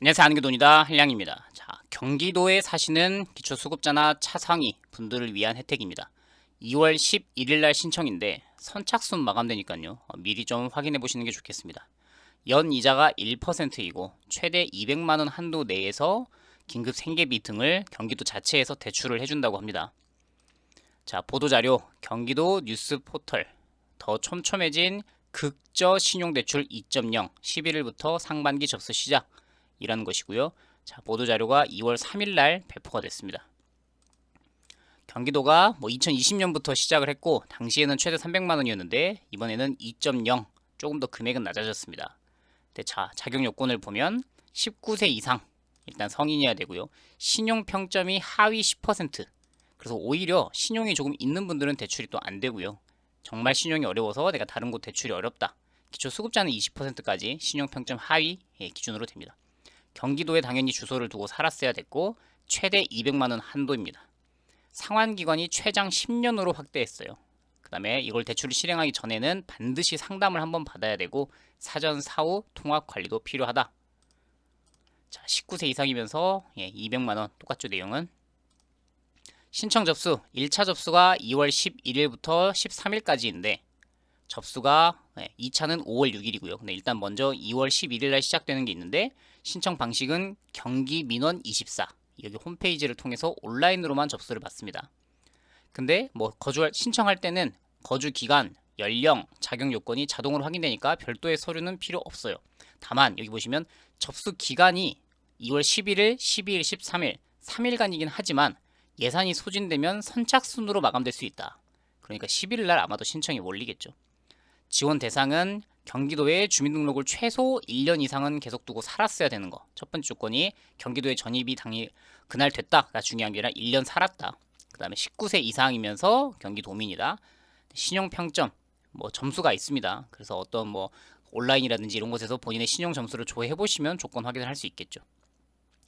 안녕하세요. 한교돈이다. 한량입니다. 자, 경기도에 사시는 기초수급자나 차상위 분들을 위한 혜택입니다. 2월 11일 날 신청인데 선착순 마감되니까요. 미리 좀 확인해 보시는 게 좋겠습니다. 연 이자가 1%이고 최대 200만 원 한도 내에서 긴급 생계비 등을 경기도 자체에서 대출을 해준다고 합니다. 자, 보도자료 경기도 뉴스 포털 더 촘촘해진 극저 신용대출 2.0 11일부터 상반기 접수 시작 이라는 것이고요. 자, 보도자료가 2월 3일 날 배포가 됐습니다. 경기도가 2020년부터 시작을 했고 당시에는 최대 300만 원이었는데 이번에는 2.0 조금 더 금액은 낮아졌습니다. 근데 자, 자격 요건을 보면 19세 이상 일단 성인이어야 되고요. 신용 평점이 하위 10%. 그래서 오히려 신용이 조금 있는 분들은 대출이 또 안 되고요. 정말 신용이 어려워서 내가 다른 곳 대출이 어렵다. 기초 수급자는 20%까지 신용 평점 하위 기준으로 됩니다. 경기도에 당연히 주소를 두고 살았어야 됐고 최대 200만 원 한도입니다. 상환기간이 최장 10년으로 확대했어요. 그 다음에 이걸 대출을 실행하기 전에는 반드시 상담을 한번 받아야 되고 사전 사후 통합 관리도 필요하다. 자, 19세 이상이면서 200만 원 똑같죠 내용은. 신청 접수 1차 접수가 2월 11일부터 13일까지인데 접수가 2차는 5월 6일이고요. 근데 일단 먼저 2월 11일 날 시작되는 게 있는데 신청 방식은 경기민원24 여기 홈페이지를 통해서 온라인으로만 접수를 받습니다. 근데 신청할 때는 거주 기간, 연령, 자격 요건이 자동으로 확인되니까 별도의 서류는 필요 없어요. 다만 여기 보시면 접수 기간이 2월 11일, 12일, 13일 3일간이긴 하지만 예산이 소진되면 선착순으로 마감될 수 있다. 그러니까 11일 날 아마도 신청이 몰리겠죠. 지원 대상은 경기도에 주민등록을 최소 1년 이상은 계속 두고 살았어야 되는 거. 첫 번째 조건이 경기도에 전입이 그날 됐다가 중요한 게 아니라 1년 살았다. 그 다음에 19세 이상이면서 경기도민이다. 신용평점, 점수가 있습니다. 그래서 어떤 온라인이라든지 이런 곳에서 본인의 신용 점수를 조회해 보시면 조건 확인을 할 수 있겠죠.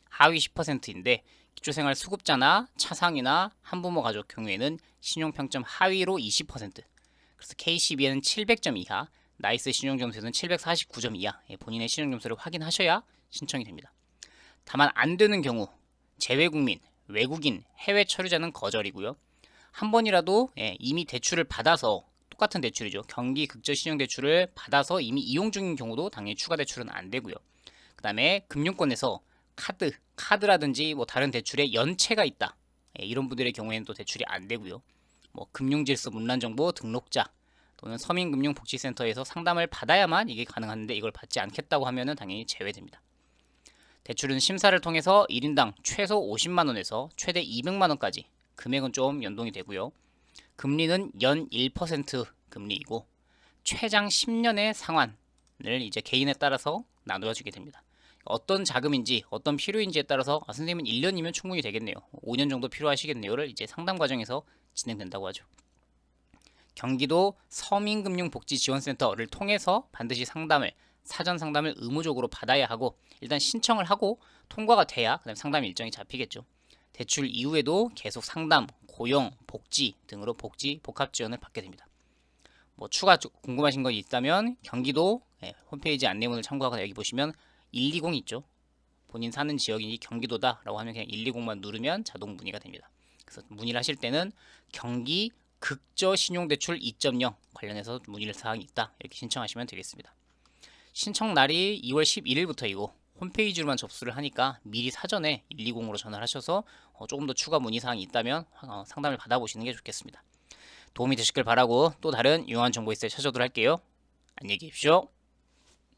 하위 10%인데 기초생활 수급자나 차상이나 한부모 가족 경우에는 신용평점 하위로 20%. 그래서 KCB에는 700점 이하, 나이스 신용점수에는 749점 이하 본인의 신용점수를 확인하셔야 신청이 됩니다. 다만 안 되는 경우 재외국민, 외국인, 해외 처리자는 거절이고요. 한 번이라도 이미 대출을 받아서 똑같은 대출이죠. 경기 극저 신용대출을 받아서 이미 이용 중인 경우도 당연히 추가 대출은 안 되고요. 그 다음에 금융권에서 카드라든지 다른 대출에 연체가 있다. 이런 분들의 경우에는 또 대출이 안 되고요. 금융질서 문란정보 등록자 또는 서민금융복지센터에서 상담을 받아야만 이게 가능한데 이걸 받지 않겠다고 하면은 당연히 제외됩니다. 대출은 심사를 통해서 1인당 최소 50만 원에서 최대 200만 원까지 금액은 좀 연동이 되고요. 금리는 연 1% 금리이고 최장 10년의 상환을 이제 개인에 따라서 나누어 주게 됩니다. 어떤 자금인지 어떤 필요인지에 따라서 선생님은 1년이면 충분히 되겠네요. 5년 정도 필요하시겠네요를 이제 상담 과정에서 진행된다고 하죠. 경기도 서민금융복지지원센터를 통해서 반드시 사전 상담을 의무적으로 받아야 하고 일단 신청을 하고 통과가 돼야 그다음 상담 일정이 잡히겠죠. 대출 이후에도 계속 상담, 고용, 복지 등으로 복합 지원을 받게 됩니다. 추가 궁금하신 거 있다면 경기도 홈페이지 안내문을 참고하거나 여기 보시면 120 있죠. 본인 사는 지역이 경기도다라고 하면 그냥 120만 누르면 자동 문의가 됩니다. 그래서 문의를 하실 때는 경기 극저 신용대출 2.0 관련해서 문의 사항이 있다 이렇게 신청하시면 되겠습니다. 신청 날이 2월 11일부터이고 홈페이지로만 접수를 하니까 미리 사전에 120으로 전화를 하셔서 조금 더 추가 문의 사항이 있다면 상담을 받아보시는 게 좋겠습니다. 도움이 되셨길 바라고 또 다른 유용한 정보 있을 때 찾아오도록 할게요. 안녕히 계십시오.